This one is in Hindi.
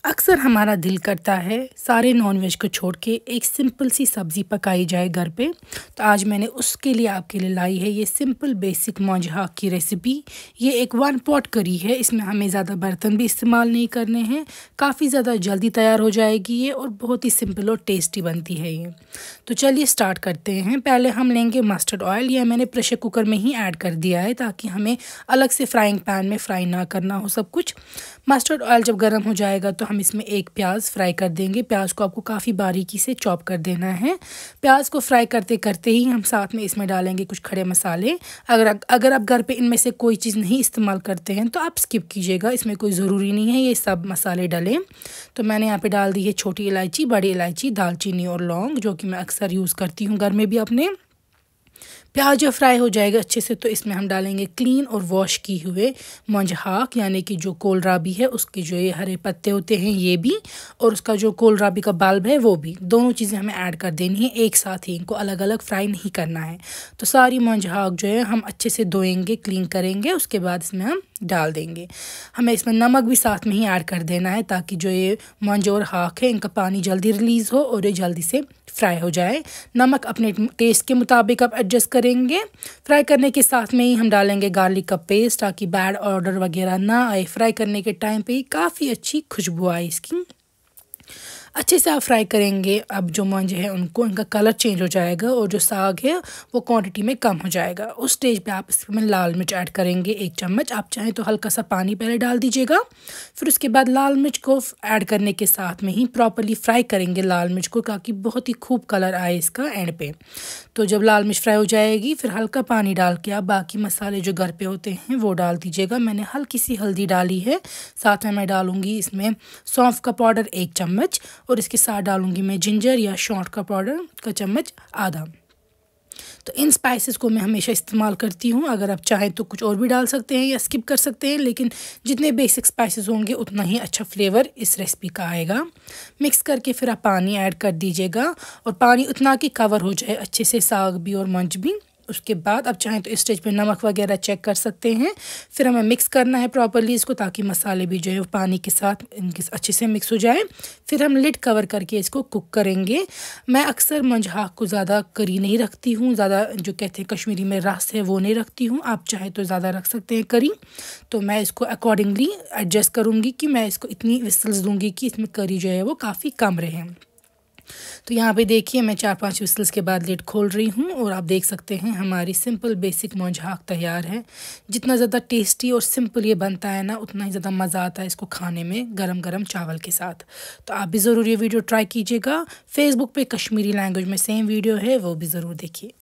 अक्सर हमारा दिल करता है सारे नॉनवेज को छोड़ के एक सिंपल सी सब्ज़ी पकाई जाए घर पे। तो आज मैंने उसके लिए आपके लिए लाई है ये सिंपल बेसिक मौज हाक की रेसिपी। ये एक वन पॉट करी है, इसमें हमें ज़्यादा बर्तन भी इस्तेमाल नहीं करने हैं। काफ़ी ज़्यादा जल्दी तैयार हो जाएगी ये और बहुत ही सिंपल और टेस्टी बनती है ये। तो चलिए स्टार्ट करते हैं। पहले हम लेंगे मस्टर्ड ऑयल। यह मैंने प्रेशर कुकर में ही ऐड कर दिया है ताकि हमें अलग से फ्राइंग पैन में फ्राई ना करना हो सब कुछ। मस्टर्ड ऑयल जब गर्म हो जाएगा तो हम इसमें एक प्याज फ्राई कर देंगे। प्याज को आपको काफ़ी बारीकी से चॉप कर देना है। प्याज को फ्राई करते करते ही हम साथ में इसमें डालेंगे कुछ खड़े मसाले। अगर आप घर पे इनमें से कोई चीज़ नहीं इस्तेमाल करते हैं तो आप स्किप कीजिएगा, इसमें कोई ज़रूरी नहीं है ये सब मसाले डलें। तो मैंने यहाँ पे डाल दी है छोटी इलायची, बड़ी इलायची, दालचीनी और लौंग, जो कि मैं अक्सर यूज़ करती हूँ घर में भी अपने। प्याज जब फ्राई हो जाएगा अच्छे से तो इसमें हम डालेंगे क्लीन और वॉश की हुए मौज हाक, यानी कि जो कोलराबी है उसके जो ये हरे पत्ते होते हैं ये भी, और उसका जो कोलराबी का बल्ब है वो भी। दोनों चीज़ें हमें ऐड कर देनी है एक साथ ही, इनको अलग अलग फ्राई नहीं करना है। तो सारी मौज हाक जो है हम अच्छे से धोएंगे, क्लीन करेंगे, उसके बाद इसमें हम डाल देंगे। हमें इसमें नमक भी साथ में ही ऐड कर देना है ताकि जो ये मंज और हाक है इनका पानी जल्दी रिलीज़ हो और ये जल्दी से फ्राई हो जाए। नमक अपने टेस्ट के मुताबिक आप एडजस्ट करेंगे। फ्राई करने के साथ में ही हम डालेंगे गार्लिक का पेस्ट ताकि बैड ऑर्डर वगैरह ना आए। फ्राई करने के टाइम पे ही काफ़ी अच्छी खुशबू आए इसकी। अच्छे से आप फ्राई करेंगे। अब जो मंज है उनको इनका कलर चेंज हो जाएगा और जो साग है वो क्वांटिटी में कम हो जाएगा। उस स्टेज पे आप इसमें लाल मिर्च ऐड करेंगे 1 चम्मच। आप चाहें तो हल्का सा पानी पहले डाल दीजिएगा, फिर उसके बाद लाल मिर्च को ऐड करने के साथ में ही प्रॉपरली फ्राई करेंगे लाल मिर्च को ताकि बहुत ही खूब कलर आए इसका एंड पे। तो जब लाल मिर्च फ्राई हो जाएगी फिर हल्का पानी डाल के आप बाकी मसाले जो घर पे होते हैं वो डाल दीजिएगा। मैंने हल्की सी हल्दी डाली है, साथ में मैं डालूँगी इसमें सौंफ का पाउडर 1 चम्मच और इसके साथ डालूंगी मैं जिंजर या शॉट का पाउडर का चम्मच आधा। तो इन स्पाइसेस को मैं हमेशा इस्तेमाल करती हूँ। अगर आप चाहें तो कुछ और भी डाल सकते हैं या स्किप कर सकते हैं, लेकिन जितने बेसिक स्पाइसेस होंगे उतना ही अच्छा फ्लेवर इस रेसिपी का आएगा। मिक्स करके फिर आप पानी ऐड कर दीजिएगा और पानी उतना कि कवर हो जाए अच्छे से साग भी और मंच भी। उसके बाद आप चाहें तो इस स्टेज पे नमक वगैरह चेक कर सकते हैं। फिर हमें मिक्स करना है प्रॉपर्ली इसको ताकि मसाले भी जो है वो पानी के साथ इनके अच्छे से मिक्स हो जाए। फिर हम लिड कवर करके इसको कुक करेंगे। मैं अक्सर मंज हाक को ज़्यादा करी नहीं रखती हूँ, ज़्यादा जो कहते हैं कश्मीरी में रस है वो नहीं रखती हूँ। आप चाहे तो ज़्यादा रख सकते हैं करी। तो मैं इसको अकॉर्डिंगली एडजस्ट करूँगी कि मैं इसको इतनी विसल्स दूँगी कि इसमें करी जो है वो काफ़ी कम रहे। तो यहाँ पे देखिए मैं 4-5 विसल्स के बाद लिड खोल रही हूँ और आप देख सकते हैं हमारी सिंपल बेसिक मौज हाक तैयार है। जितना ज़्यादा टेस्टी और सिंपल ये बनता है ना उतना ही ज़्यादा मज़ा आता है इसको खाने में गरम गरम चावल के साथ। तो आप भी ज़रूर ये वीडियो ट्राई कीजिएगा। फेसबुक पे कश्मीरी लैंग्वेज में सेम वीडियो है, वो भी ज़रूर देखिए।